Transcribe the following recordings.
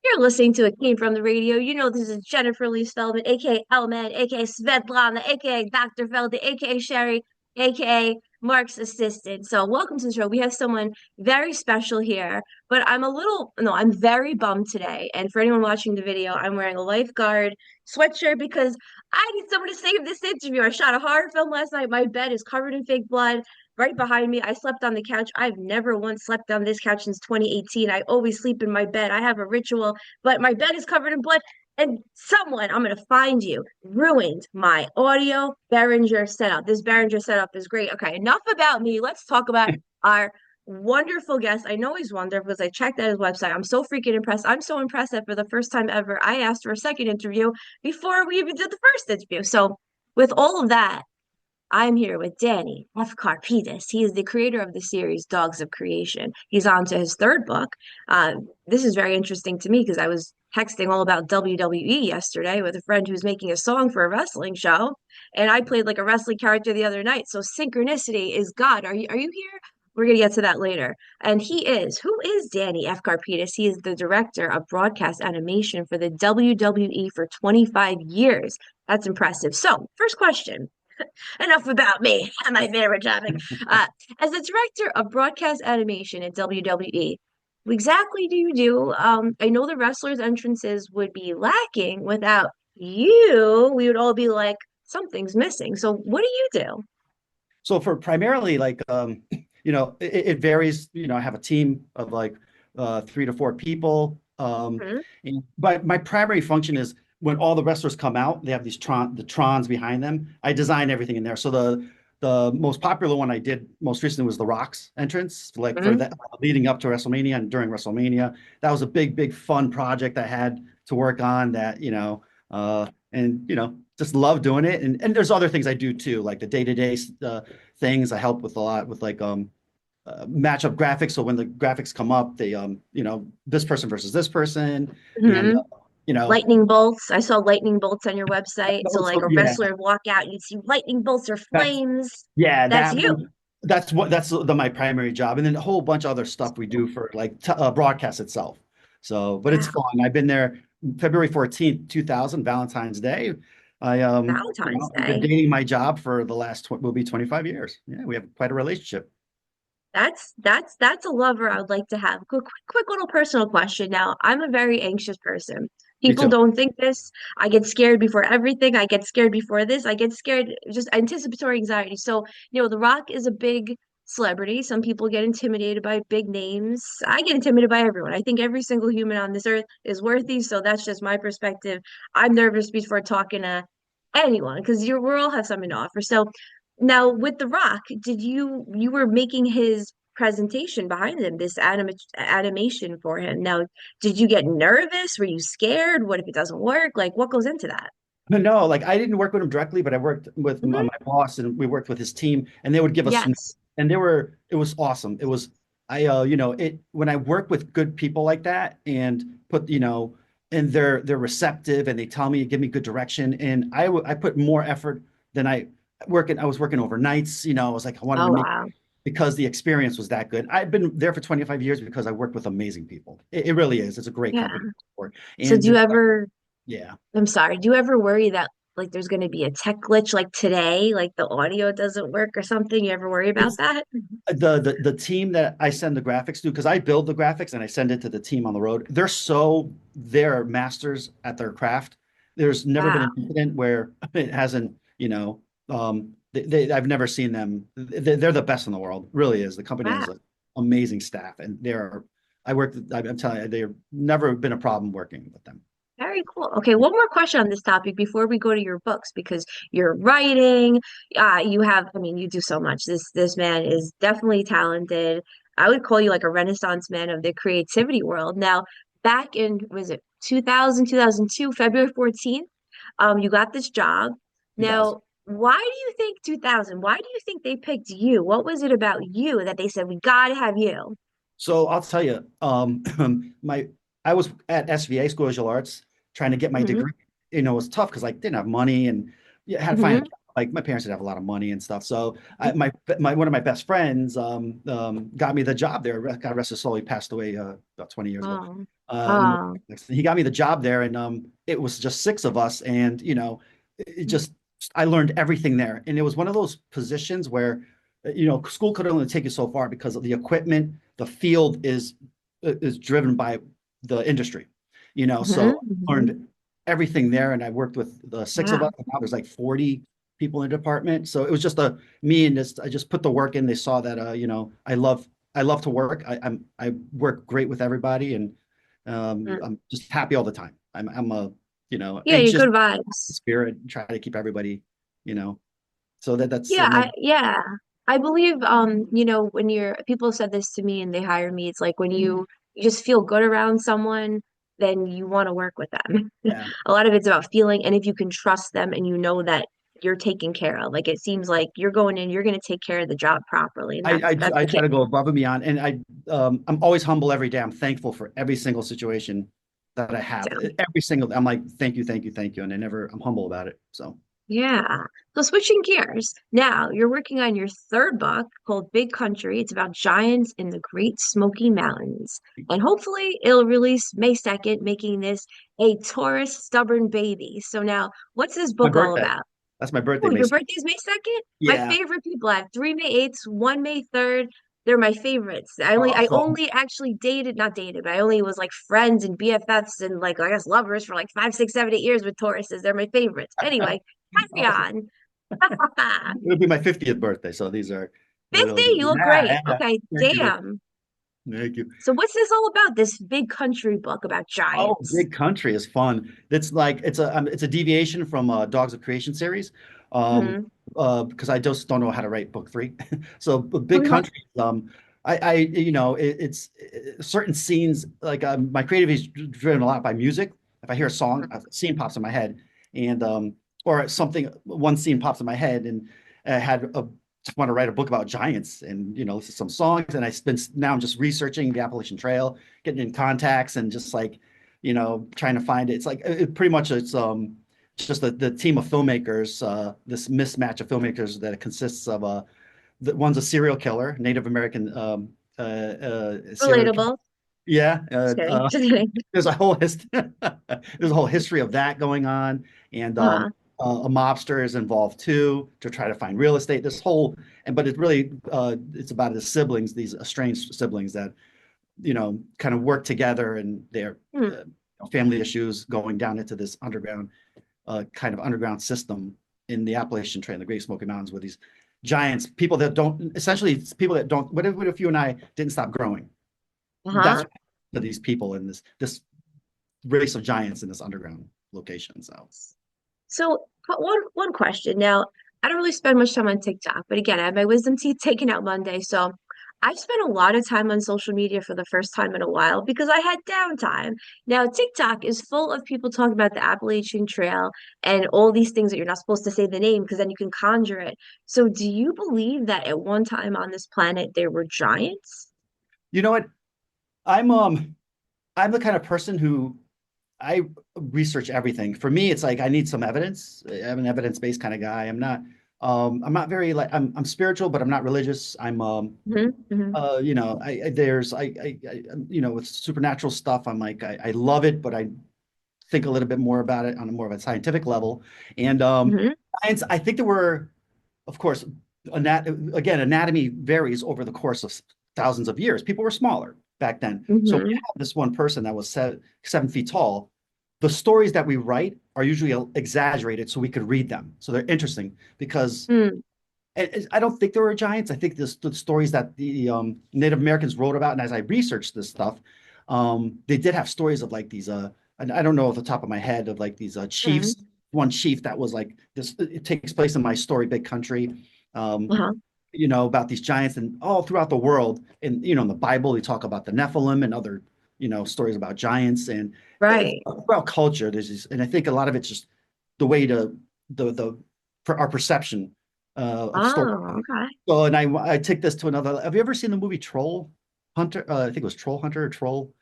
You're listening to It Came From the Radio. You know this is Jennifer Lee Spellman, aka Elman, aka Svetlana, aka Dr. Felda, aka Sherry, aka Mark's assistant. So welcome to the show. We have someone very special here, but I'm very bummed today. And for anyone watching the video, I'm wearing a lifeguard sweatshirt because I need someone to save this interview. I shot a horror film last night. My bed is covered in fake blood. Right behind me, I slept on the couch. I've never once slept on this couch since 2018. I always sleep in my bed. I have a ritual, but my bed is covered in blood. And someone, I'm going to find you, ruined my audio Behringer setup. This Behringer setup is great. Okay, enough about me. Let's talk about our wonderful guest. I know he's wonderful because I checked out his website. I'm so freaking impressed. I'm so impressed that for the first time ever, I asked for a second interview before we even did the first interview. So, with all of that, I'm here with Danny Efkarpidis. He is the creator of the series Dogs of Creation. He's on to his third book. This is very interesting to me because I was texting all about WWE yesterday with a friend who's making a song for a wrestling show, and I played like a wrestling character the other night. So synchronicity is God. Are you here? We're gonna get to that later. And who is Danny Efkarpidis? He is the director of broadcast animation for the WWE for 25 years. That's impressive. So, first question. Enough about me and my favorite topic. Uh, as the director of broadcast animation at WWE, what exactly do you do? I know the wrestlers' entrances would be lacking without you. We would all be like, something's missing. So, what do you do? So for primarily it varies. I have a team of like 3 to 4 people. Mhm. But my primary function is when all the wrestlers come out, they have the trons behind them. I design everything in there. So the most popular one I did most recently was the Rock's entrance, like for Mhm. that leading up to WrestleMania and during WrestleMania. That was a big fun project I had to work on and just love doing it. And there's other things I do too, like the day-to-day things. I help with a lot with like matchup graphics. So when the graphics come up, they this person versus this person, and Mhm. you know Lightning bolts. I saw lightning bolts on your website. So, like so a yeah, wrestler would walk out, you'd see lightning bolts or that's flames. yeah, That's that you. one. That's my primary job, and then a whole bunch of other stuff we do for like broadcast itself. So, but it's Wow. fun. I've been there February 14th, 2000, Valentine's Day. Valentine's I've been Day. dating my job for the last will be 25 years. Yeah, we have quite a relationship. That's a lover I would like to have. Quick little personal question. Now, I'm a very anxious person. Me People too. don't think this. I get scared before everything. I get scared before this. I get scared, just anticipatory anxiety. So, The Rock is a big celebrity. Some people get intimidated by big names. I get intimidated by everyone. I think every single human on this earth is worthy. So that's just my perspective. I'm nervous before talking to anyone because we all have something to offer. So now with The Rock, did you were making his presentation behind him, this animation for him. Now, did you get nervous? Were you scared? What if it doesn't work? Like what goes into that? No, like I didn't work with him directly, but I worked with my Hmm. boss and we worked with his team and they would give us Yes. and it was awesome. It was, when I work with good people like that and and they're receptive and they tell me, give me good direction. And I put more effort than I was working overnights, I was like, I wanted to Oh make, wow. because the experience was that good. I've been there for 25 years because I worked with amazing people. It really is. It's a great Yeah. company to support. So And yeah. I'm sorry, do you ever worry that like there's going to be a tech glitch like today, like the audio doesn't work or something? You ever worry about It's that? the team that I send the graphics to, because I build the graphics and I send it to the team on the road. They're masters at their craft. There's never been Wow. an incident where it hasn't, I've never seen them. They're the best in the world, really is. The company Wow. has an amazing staff, and I'm telling you, they've never been a problem working with them. Very cool. Okay, one more question on this topic before we go to your books because you're writing, I mean, you do so much. This man is definitely talented. I would call you like a renaissance man of the creativity world. Now, back in was it 2000, 2002, February 14th, you got this job. 2000. Now, why do you think 2000? Why do you think they picked you? What was it about you that they said we gotta have you? So I'll tell you, my I was at SVA, School of Visual Arts, trying to get my Hmm. degree. It was tough because I didn't have money and yeah, had to find a Hmm. job. like my parents didn't have a lot of money and stuff. So my one of my best friends got me the job there. God rest his soul. He passed away about 20 years ago. Oh, In oh, he got me the job there, and it was just six of us, and it just I learned everything there, and it was one of those positions where school could only take you so far because of the equipment. The field is driven by the industry, hmm so I hmm learned everything there, and I worked with the six of yeah. us. And now there's like 40 people in the department, so it was just a me and this. I just put the work in. They saw that I love to work. I work great with everybody, and Mm. I'm just happy all the time. I'm a Yeah, you're anxious good vibes. spirit, try to keep everybody, you know. So that's Yeah, and then I believe when you're people said this to me and they hire me, it's like when you just feel good around someone, then you want to work with them. yeah. A lot of it's about feeling and if you can trust them and you know that you're taken care of. Like it seems like you're going in, you're going to take care of the job properly, and I, I that's I the try key. to go above and beyond, and I'm always humble every day. I'm thankful for every single situation that I have. So, Every single I'm like, thank you, thank you, thank you, and I'm humble about it. So yeah. So switching gears. Now you're working on your third book called Big Country. It's about giants in the Great Smoky Mountains. And hopefully it'll release May 2nd, making this a Taurus stubborn baby. So now, what's this my book all birthday. about? That's my birthday, Oh, your Mason. birthday's May 2nd? My Yeah. favorite people. I have three May 8ths, one May 3rd. They're my favorites. I Awesome. only actually dated, not dated, but I only was like friends and BFFs and like I guess lovers for like 5, 6, 7, 8 years with Tauruses. They're my favorites. Anyway, carry Awesome. on. It'll be my 50th birthday, so these are Fifty, it'll you look yeah, great. yeah. Okay, Thank you. damn. Thank you. So what's this all about? This big country book about Oh, giants. Big Country is fun. It's like it's a deviation from Dogs of Creation series, um, Hmm because I just don't know how to write book three. So Big Okay. Country, it's certain scenes like my creativity is driven a lot by music. If I hear a song, a scene pops in my head, and or one scene pops in my head, and I just want to write a book about giants, and this is some songs, and now I'm just researching the Appalachian Trail, getting in contacts, and just like trying to find it. It's like pretty much just the team of filmmakers, this mismatch of filmmakers that consists of one's a serial killer, Native American serial killer. Relatable. Yeah, Just kidding. Just kidding. there's a whole there's a whole history of that going on, and Uh-huh. a mobster is involved too to try to find real estate. But it's really it's about the siblings, these estranged siblings that kind of work together and their Hmm. uh, family issues going down into this kind of underground system in the Appalachian Trail, the Great Smoky Mountains, where these giants, people that don't, essentially it's people that don't. What if you and I didn't stop growing? That's Uh-huh. what to these people in this race of giants in this underground location. So So one question. Now, I don't really spend much time on TikTok, but again, I had my wisdom teeth taken out Monday, so I spent a lot of time on social media for the first time in a while because I had downtime. Now, TikTok is full of people talking about the Appalachian Trail and all these things that you're not supposed to say the name because then you can conjure it. So, do you believe that at one time on this planet there were giants? you know what? I'm um I'm the kind of person who I research everything. For me, it's like I need some evidence. I'm an evidence-based kind of guy. I'm not very like I'm spiritual, but I'm not religious. Hmm With supernatural stuff, I'm like I love it, but I think a little bit more about it on a more of a scientific level. And hmm science, I think there were, of course, anatomy varies over the course of thousands of years. People were smaller back then. So when you hmm have this one person that was 7 feet tall, the stories that we write are usually exaggerated so we could read them. So they're interesting because hmm I don't think there were giants. I think the stories that the Native Americans wrote about, and as I researched this stuff, they did have stories of like these. And I don't know off the top of my head of like these chiefs. One chief that was like this. It takes place in my story, Big Country. Um, Uh-huh. about these giants and all throughout the world. And in the Bible, they talk about the Nephilim and other stories about giants and Right. throughout culture. There's this, and I think a lot of it's just the way to the for our perception of story. Oh, okay. So, and I take this to another. Have you ever seen the movie Troll Hunter? I think it was Troll Hunter or Troll.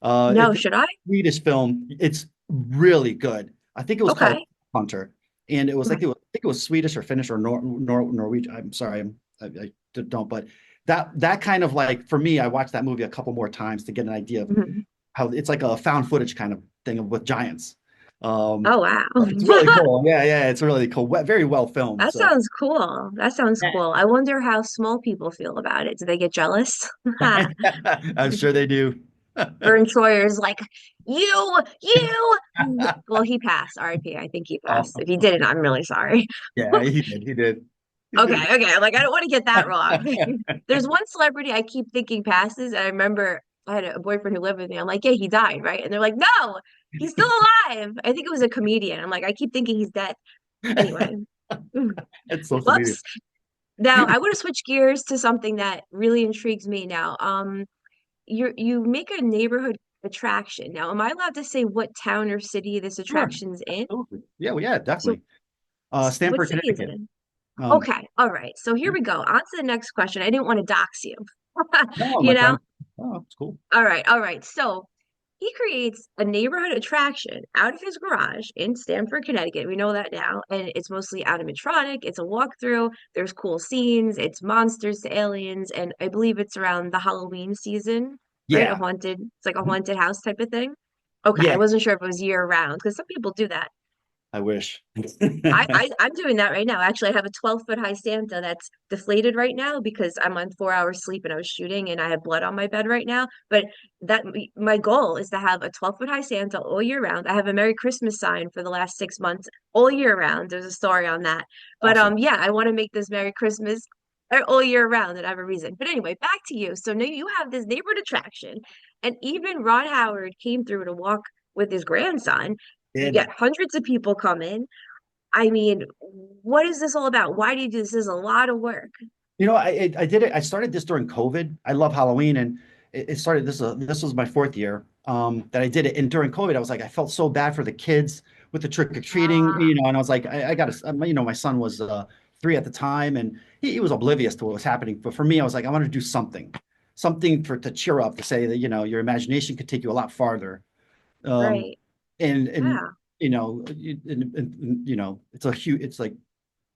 No, It's a should I? Swedish film. It's really good. I think it was called Okay. Hunter. and it was like Okay. I think it was Swedish or Finnish or Norwegian. I'm sorry, I don't, but that kind of like for me, I watched that movie a couple more times to get an idea of Mhm. how it's like a found footage kind of thing with giants. Um, Oh wow. it's really cool. Yeah, yeah, it's really cool. Very well filmed. That So sounds cool. That sounds cool. I wonder how small people feel about it. Do they get jealous? I'm sure they do. Vern Troyer's like, you. Well, he passed. RIP. I think he passed. If he Oh, didn't, I'm really sorry. yeah, he did. He did. He Okay, did. okay. Like, I don't want to get that wrong. There's one celebrity I keep thinking passes. And I remember I had a boyfriend who lived with me. I'm like, yeah, he died, right? And they're like, no, he's still alive. I think it was a comedian. I'm like, I keep thinking he's dead. Anyway. It's social media. Whoops. Now I want to switch gears to something that really intrigues me now. You make a neighborhood attraction. Now, am I allowed to say what town or city this Sure. attraction's in? Absolutely. Yeah, well, yeah, So, definitely. what Stamford, city is it Connecticut. in? Um, Okay, all right. So here we go. On to the next question. I didn't want to dox you. no, You my know? friend. Oh, it's cool. All right, all right. So he creates a neighborhood attraction out of his garage in Stamford, Connecticut. We know that now. And it's mostly animatronic. It's a walkthrough. There's cool scenes. It's monsters to aliens. And I believe it's around the Halloween season, right? Yeah. It's like a Mhm. haunted house type of thing. Okay, I Yeah, wasn't sure if it was year round because some people do that. I wish. I'm doing that right now. Actually, I have a 12-foot high Santa that's deflated right now because I'm on 4 hours sleep and I was shooting and I have blood on my bed right now. But that my goal is to have a 12-foot high Santa all year round. I have a Merry Christmas sign for the last 6 months all year round. There's a story on that. But Awesome. yeah, I want to make this Merry Christmas all year round and I have a reason. But anyway, back to you. So now you have this neighborhood attraction, and even Ron Howard came through to walk with his grandson. You And get hundreds of people come in. I mean, what is this all about? Why do you do this? This is a lot of work. I did it. I started this during COVID. I love Halloween, and it started. This was my fourth year that I did it. And during COVID, I was like, I felt so bad for the kids with the trick or treating, Ah, and I was like, I got to, my son was 3 at the time, and he was oblivious to what was happening. But for me, I was like, I want to do something for to cheer up, to say that your imagination could take you a lot farther. Um, right. and Yeah, it's a huge, it's like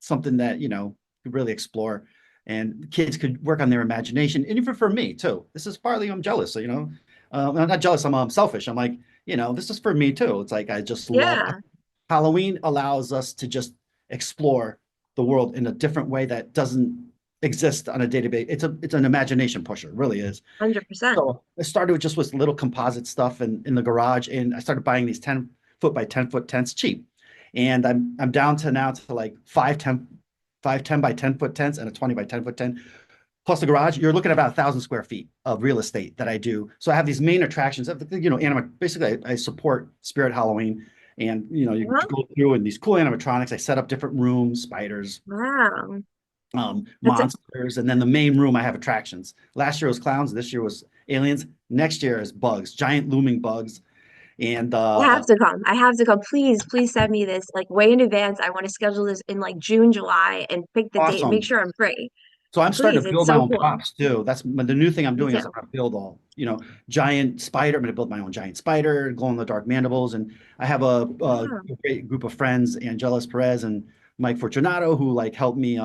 something that could really explore, and kids could work on their imagination, and even for me too. This is partly I'm jealous, I'm not jealous, I'm selfish. I'm like, this is for me too. It's like I just love yeah, Halloween allows us to just explore the world in a different way that doesn't exist on a day-to-day. It's an imagination pusher, it really is. 100%. So I started with just with little composite stuff in the garage, and I started buying these 10 foot by 10 foot tents cheap. And I'm down to now to like 5 10 by 10 foot tents and a 20 by 10 foot tent. Plus the garage, you're looking at about 1,000 square feet of real estate that I do. So I have these main attractions. Basically I support Spirit Halloween, and you Well, go through and these cool animatronics. I set up different rooms, spiders, wow. That's a, monsters, and then the main room I have attractions. Last year was clowns, this year was aliens, next year is bugs, giant looming bugs, and I have to come. I have to come. Please, please send me this like way in advance. I want to schedule this in like June, July and pick the date. Make awesome. sure I'm free. So I'm starting Please, to it's build my so own cool. props too. That's the new thing I'm Me doing is I'm too. going to build giant spider. I'm going to build my own giant spider, glow in the dark mandibles, and I have a Yeah. great group of friends, Angelis Perez and Mike Fortunato, who like helped me,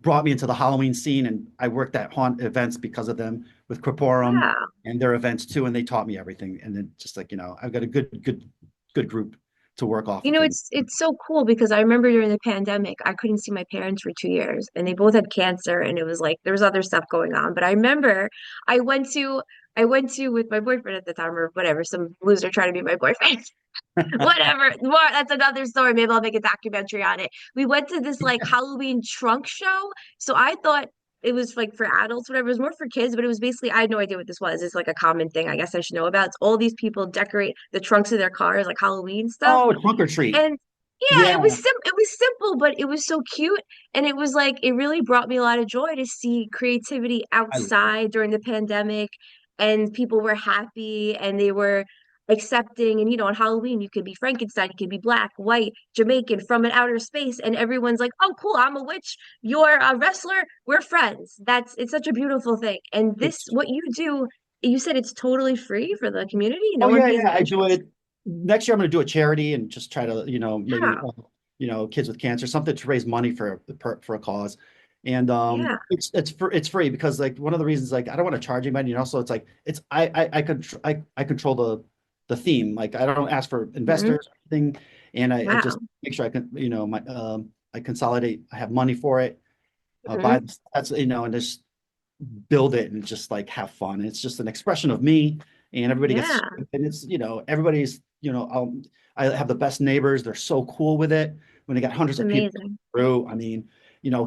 brought me into the Halloween scene, and I worked at haunt events because of them with Corporum Yeah. and their events too, and they taught me everything. And then just like I've got a good group to work off You of know, things. it's so cool because I remember during the pandemic, I couldn't see my parents for 2 years and they both had cancer and it was like there was other stuff going on. But I remember I went to I went to with my boyfriend at the time or whatever, some loser trying to be my boyfriend. Whatever. More that's another story. Maybe I'll make a documentary on it. We went to this like Halloween trunk show. So I thought it was like for adults, whatever. It was more for kids, but it was basically I had no idea what this was. It's like a common thing I guess I should know about. It's all these people decorate the trunks of their cars like Halloween stuff. Oh, trunk or treat. And yeah, Yeah, it was simple, but it was so cute. And it was like it really brought me a lot of joy to see creativity I outside during the pandemic and people were happy and they were accepting. And on Halloween you could be Frankenstein, you could be black, white, Jamaican from an outer space, and everyone's like, oh cool, I'm a witch, you're a wrestler, we're friends. It's such a beautiful thing. And this it's what you do, you said it's totally free for the community, Oh no one yeah, pays yeah. an I do entrance. it next year. I'm going to do a charity and just try to, maybe Yeah. kids with cancer, something to raise money for a cause. And Yeah. it's free because like one of the reasons like I don't want to charge anybody, and also it's like it's I control the theme. Like I don't ask for Hmm. investors or anything, and I just Wow. make sure I can my I consolidate. I have money for it. Buy Hmm. that's and just build it and just like have fun. It's just an expression of me, and everybody gets Yeah. and it's everybody's I have the best neighbors. They're so cool with it. When they got hundreds It's of people amazing. through, I mean,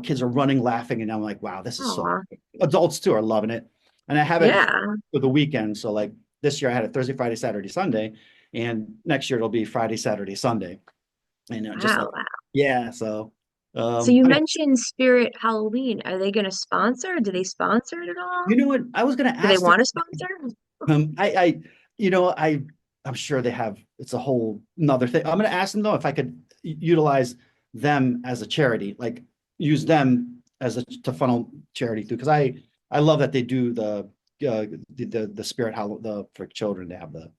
kids are running, laughing, and I'm like, wow, this is so. Aw. Adults too are loving it, and I have it Yeah. for the weekend. So like this year, I had it Thursday, Friday, Saturday, Sunday, and next year it'll be Friday, Saturday, Sunday, and just like Wow. Wow. yeah. So So you I mean, mentioned Spirit Halloween. Are they going to sponsor? Do they sponsor it at all? you know what? I was gonna Do they ask them. want to sponsor? I, I'm sure they have. It's a whole another thing. I'm going to ask them though if I could utilize them as a charity, like use them as a to funnel charity through. Because I love that they do the spirit how the for children to have the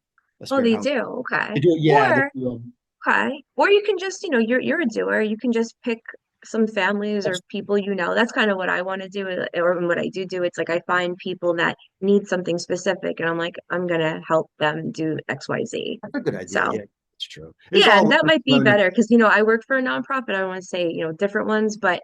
Oh, spirit they how do. they Okay. do. Yeah, they Or do. okay. Or you can just, you're a doer. You can just pick some families or That's people you know. That's kind of what I want to do, or what I do. It's like I find people that need something specific, and I'm like, I'm gonna help them do X, Y, Z. that's a good idea. So Yeah, it's true. It's yeah, all and that might be learning. better because I work for a nonprofit. I don't want to say, different ones, but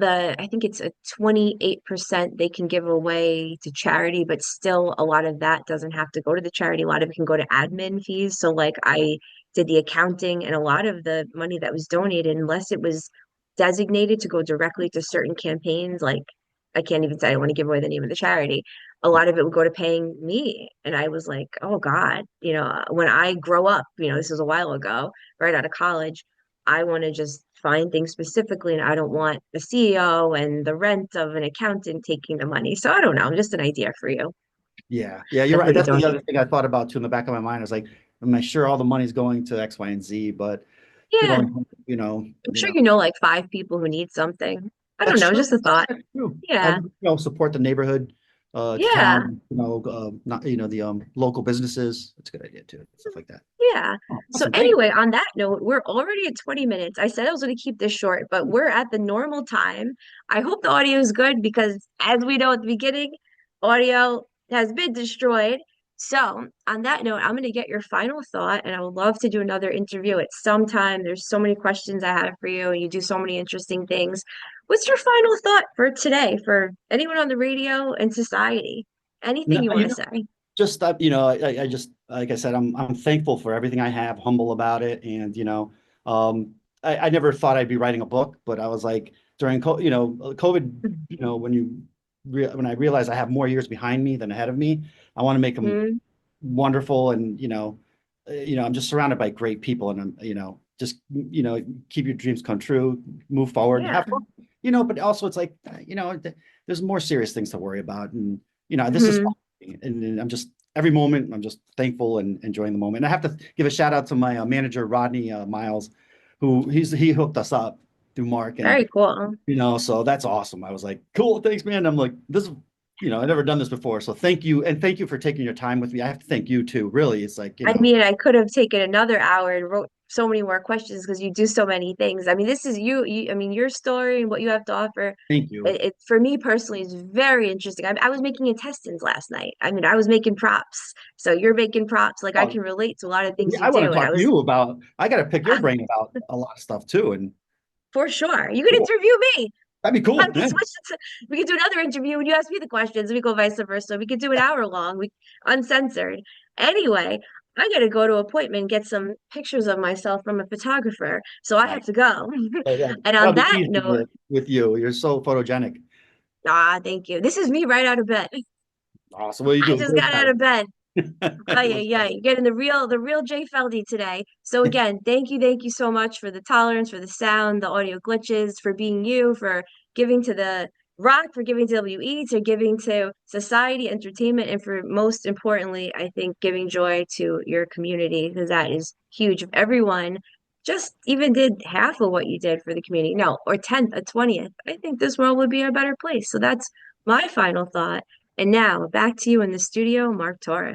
I think it's a 28% they can give away to charity, but still a lot of that doesn't have to go to the charity. A lot of it can go to admin fees. So like I did the accounting, and a lot of the money that was donated, unless it was designated to go directly to certain campaigns, like I can't even say I don't want to give away the name of the charity. A lot of it would go to paying me. And I was like, oh God, when I grow up, this was a while ago, right out of college, I want to just find things specifically, and I don't want the CEO and the rent of an accountant taking the money. So I don't know, just an idea for you Yeah, you're of right. who to That's the donate. other thing I thought about too in the back of my mind. I was like, am I sure all the money's going to X, Y, and Z? But could Yeah, only, I'm sure you know like five people who need something. I don't that's know, true. just a thought. That's true. Yeah, And support the neighborhood, yeah. town, not the local businesses. That's a good idea too. Stuff like that. Yeah. Oh, So awesome. Thank anyway, on that note, we're already at 20 minutes. I said I was going to keep this short, but you. we're at the normal time. I hope the audio is good because as we know at the beginning, audio has been destroyed. So on that note, I'm going to get your final thought, and I would love to do another interview at some time. There's so many questions I have for you, and you do so many interesting things. What's your final thought for today, for anyone on the radio and society? Anything No, you want to say? just I just like I said, I'm thankful for everything I have, humble about it, and I never thought I'd be writing a book, but I was like during COVID, when I realized I have more years behind me than ahead of me, I want to make them Mhm. wonderful, and I'm just surrounded by great people, and I'm just keep your dreams come true, move forward, Yeah. have fun, but also it's like there's more serious things to worry about, and this is Mhm. and I'm just every moment I'm just thankful and enjoying the moment. And I have to give a shout out to my manager Rodney Miles, who he hooked us up through Mark, and Very cool. so that's awesome. I was like, cool, thanks, man. I'm like, this, I've never done this before, so thank you, and thank you for taking your time with me. I have to thank you too. Really, it's like I mean, I could have taken another hour and wrote so many more questions because you do so many things. I mean, this is I mean, your story and what you have to offer. thank you. It for me personally is very interesting. I was making intestines last night. I mean, I was making props. So you're making props. Like I Oh, can relate to a lot of things yeah, you I want do. to And talk I to was you about. I got to pick your brain about a lot of stuff too, and for sure. You can cool. interview me. That'd be I cool. can Yeah. switch it to, we could do another interview when you ask me the questions. We go vice versa. We could do an hour long, uncensored. Anyway, I gotta go to an appointment and get some pictures of myself from a photographer. So I Nice. have to go. And on That'll be that easy note, with you. You're so photogenic. thank you. This is me right out of bed. Awesome. Well, you I do a just great got out of bed. Oh yeah, job. yeah. You're getting the real Jay Feldy today. So again, thank you so much for the tolerance, for the sound, the audio glitches, for being you, for giving to the rock, for giving to WE, to giving to society, entertainment, and for most importantly, I think giving joy to your community, because that is huge. If everyone just even did half of what you did for the community, no, or 10th, a 20th, I think this world would be a better place. So that's my final thought. And now back to you in the studio, Mark Torres.